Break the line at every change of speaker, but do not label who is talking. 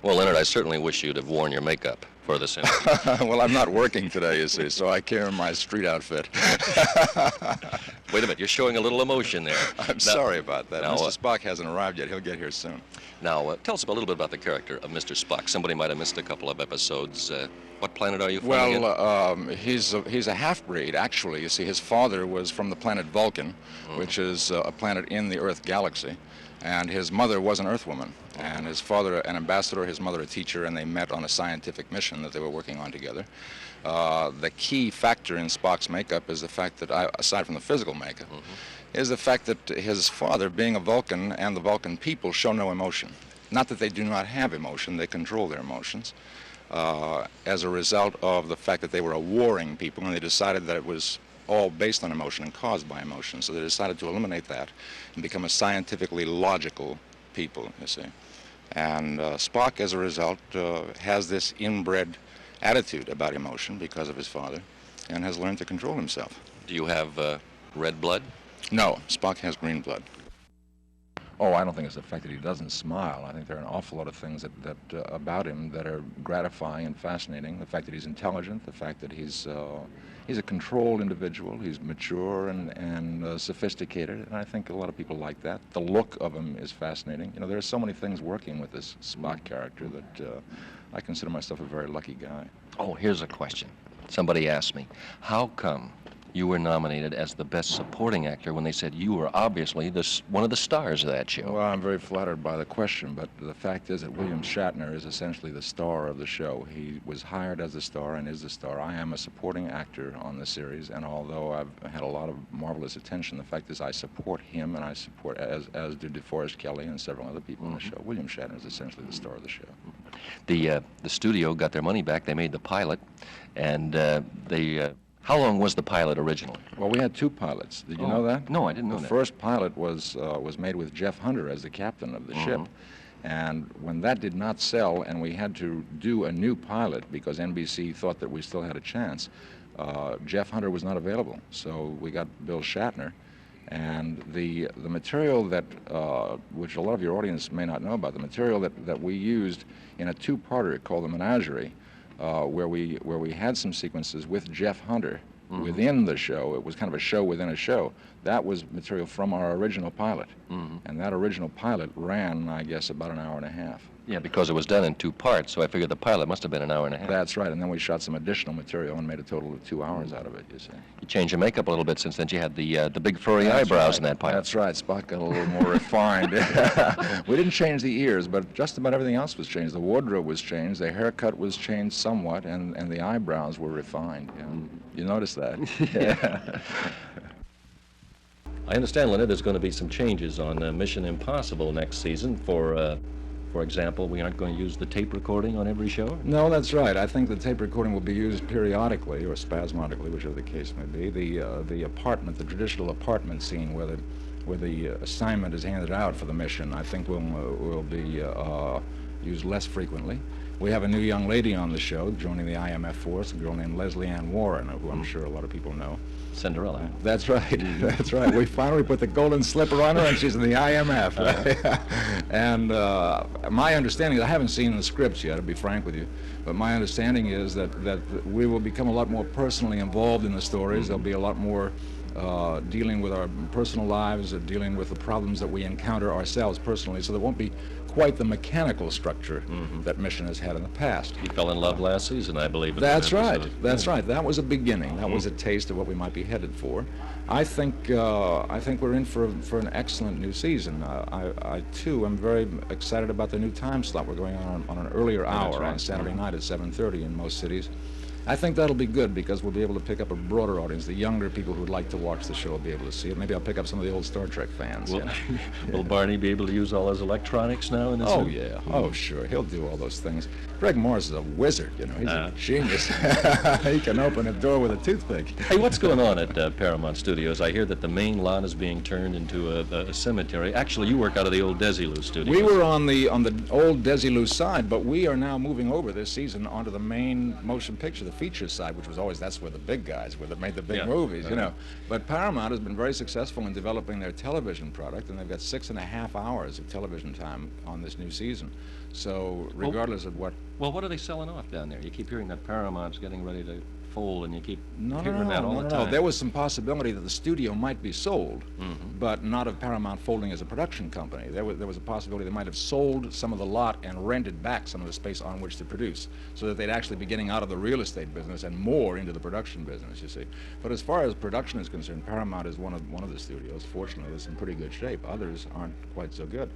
Well, Leonard, I certainly wish you'd have worn your makeup for this interview.
Well, I'm not working today, you see, so I carry my street outfit.
Wait a minute, you're showing a little emotion there.
I'm sorry about that.
Now,
Mr. Spock hasn't arrived yet. He'll get here soon.
Now, tell us a little bit about the character of Mr. Spock. Somebody might have missed a couple of episodes. What planet are you from again?
Well, he's a half-breed, actually. You see, his father was from the planet Vulcan, which is a planet in the Earth galaxy, and his mother was an Earthwoman. And his father an ambassador, his mother a teacher, and they met on a scientific mission that they were working on together. The key factor in Spock's makeup is the fact that, aside from the physical makeup, is the fact that his father, being a Vulcan, and the Vulcan people show no emotion. Not that they do not have emotion, they control their emotions, as a result of the fact that they were a warring people, and they decided that it was all based on emotion and caused by emotion. So they decided to eliminate that and become a scientifically logical people, you see. And Spock, as a result, has this inbred attitude about emotion because of his father, and has learned to control himself.
Do you have red blood?
No, Spock has green blood.
Oh, I don't think it's the fact that he doesn't smile. I think there are an awful lot of things that about him that are gratifying and fascinating. The fact that he's intelligent, the fact that he's a controlled individual, he's mature and sophisticated, and I think a lot of people like that. The look of him is fascinating. You know, there are so many things working with this Spock character that I consider myself a very lucky guy.
Oh, here's a question. Somebody asked me, how come you were nominated as the best supporting actor when they said you were obviously one of the stars of that show?
Well, I'm very flattered by the question, but the fact is that William Shatner is essentially the star of the show. He was hired as the star and is the star. I am a supporting actor on the series, and although I've had a lot of marvelous attention, the fact is I support him, and I support, as do DeForest Kelley and several other people on the show. William Shatner is essentially the star of the show.
The studio got their money back. They made the pilot, and how long was the pilot originally?
Well, we had two pilots. Did you know that?
No, I didn't know
that.
The
first pilot was made with Jeff Hunter as the captain of the ship. And when that did not sell and we had to do a new pilot because NBC thought that we still had a chance, Jeff Hunter was not available. So we got Bill Shatner. And the material that, which a lot of your audience may not know about, the material that we used in a two-parter called The Menagerie, where we had some sequences with Jeff Hunter within the show. It was kind of a show within a show. That was material from our original pilot. And that original pilot ran, I guess, about an hour and a half.
Yeah, because it was done in two parts, so I figured the pilot must have been an hour and a half.
That's right, and then we shot some additional material and made a total of 2 hours out of it, you see.
You changed your makeup a little bit since then. You had the big furry eyebrows in that pilot.
That's right. Spock got a little more refined. We didn't change the ears, but just about everything else was changed. The wardrobe was changed, the haircut was changed somewhat, and the eyebrows were refined. Yeah. You noticed that?
Yeah. I understand, Leonard, there's going to be some changes on Mission Impossible next season. For example, we aren't going to use the tape recording on every show?
No, that's right. I think the tape recording will be used periodically or spasmodically, whichever the case may be. The apartment, the traditional apartment scene where the assignment is handed out for the mission, I think will be used less frequently. We have a new young lady on the show joining the IMF force, a girl named Leslie Ann Warren, who I'm sure a lot of people know.
Cinderella.
That's right. That's right. We finally put the golden slipper on her, and she's in the IMF. Right? And my understanding, I haven't seen the scripts yet, to be frank with you, but my understanding is that we will become a lot more personally involved in the stories. There'll be a lot more dealing with our personal lives, dealing with the problems that we encounter ourselves personally, so there won't be quite the mechanical structure that Mission has had in the past.
You fell in love last season, I believe.
That's right. That's right. That was a beginning. That was a taste of what we might be headed for. I think we're in for an excellent new season. I too am very excited about the new time slot. We're going on an earlier hour on Saturday night at 7:30 in most cities. I think that'll be good because we'll be able to pick up a broader audience. The younger people who'd like to watch the show will be able to see it. Maybe I'll pick up some of the old Star Trek fans.
Will Barney be able to use all his electronics now in this?
Oh, yeah. Oh, sure. He'll do all those things. Greg Morris is a wizard, you know. He's a genius. He can open a door with a toothpick.
Hey, what's going on at Paramount Studios? I hear that the main lot is being turned into a cemetery. Actually, you work out of the old Desilu studios.
We were on the old Desilu side, but we are now moving over this season onto the main motion picture, the feature side, which was always, that's where the big guys were that made the big movies, you know. But Paramount has been very successful in developing their television product, and they've got 6.5 hours of television time on this new season. So regardless of what...
Well, what are they selling off down there? You keep hearing that Paramount's getting ready to fold, and you keep hearing that all the time.
No, there was some possibility that the studio might be sold, but not of Paramount folding as a production company. There was a possibility they might have sold some of the lot and rented back some of the space on which to produce, so that they'd actually be getting out of the real estate business and more into the production business, you see. But as far as production is concerned, Paramount is one of the studios. Fortunately, that's in pretty good shape. Others aren't quite so good.